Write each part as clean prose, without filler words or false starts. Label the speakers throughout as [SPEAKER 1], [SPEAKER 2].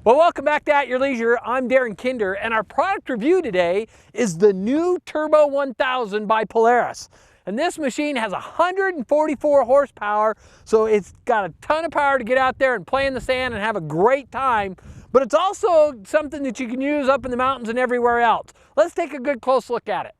[SPEAKER 1] Well, welcome back to At Your Leisure. I'm Darren Kinder, and our product review today is the new Turbo 1000 by Polaris. And this machine has 144 horsepower, so it's got a ton of power to get out there and play in the sand and have a great time. But it's also something that you can use up in the mountains and everywhere else. Let's take a good close look at it.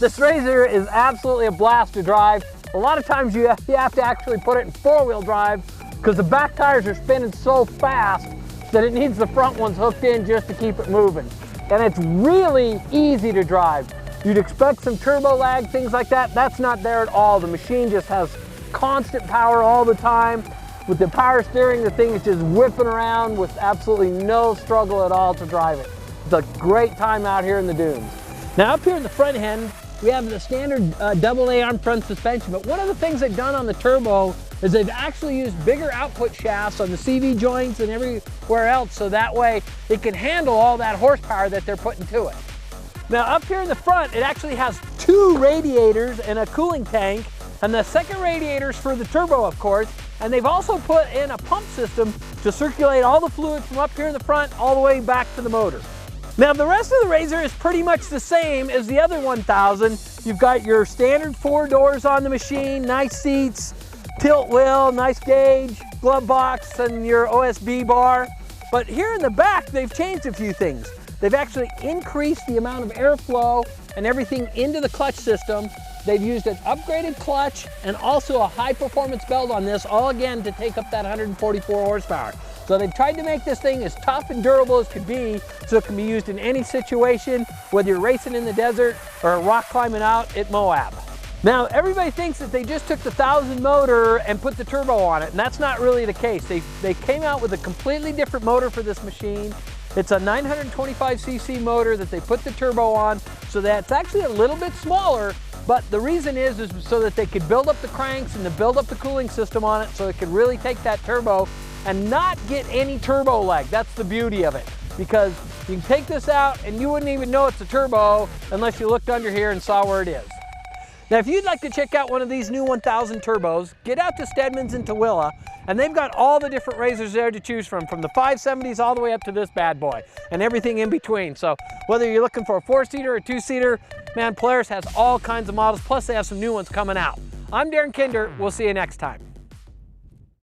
[SPEAKER 1] This RZR is absolutely a blast to drive. A lot of times you have to actually put it in four-wheel drive because the back tires are spinning so fast that it needs the front ones hooked in just to keep it moving. And it's really easy to drive. You'd expect some turbo lag, things like that. That's not there at all. The machine just has constant power all the time. With the power steering, the thing is just whipping around with absolutely no struggle at all to drive it. It's a great time out here in the dunes. Now up here in the front end, we have the standard AA arm front suspension, but one of the things they've done on the Turbo is they've actually used bigger output shafts on the CV joints and everywhere else, so that way it can handle all that horsepower that they're putting to it. Now up here in the front, it actually has two radiators and a cooling tank, and the second radiator's for the Turbo, of course, and they've also put in a pump system to circulate all the fluid from up here in the front all the way back to the motor. Now the rest of the RZR is pretty much the same as the other 1000. You've got your standard 4 doors on the machine, nice seats, tilt wheel, nice gauge, glove box, and your OSB bar. But here in the back, they've changed a few things. They've actually increased the amount of airflow and everything into the clutch system. They've used an upgraded clutch and also a high performance belt on this, all again to take up that 144 horsepower. So they've tried to make this thing as tough and durable as could be so it can be used in any situation, whether you're racing in the desert or rock climbing out at Moab. Now everybody thinks that they just took the 1000 motor and put the turbo on it, and that's not really the case. They came out with a completely different motor for this machine. It's a 925cc motor that they put the turbo on, so that it's actually a little bit smaller, but the reason is so that they could build up the cranks and to build up the cooling system on it so it could really take that turbo and not get any turbo lag. That's the beauty of it, because you can take this out and you wouldn't even know it's a turbo unless you looked under here and saw where it is. Now if you'd like to check out one of these new 1000 turbos, get out to Stedman's in Tooele, and they've got all the different RZRs there to choose from the 570s all the way up to this bad boy and everything in between. So whether you're looking for a 4-seater or a 2-seater, man, Polaris has all kinds of models, plus they have some new ones coming out. I'm Darren Kinder, we'll see you next time.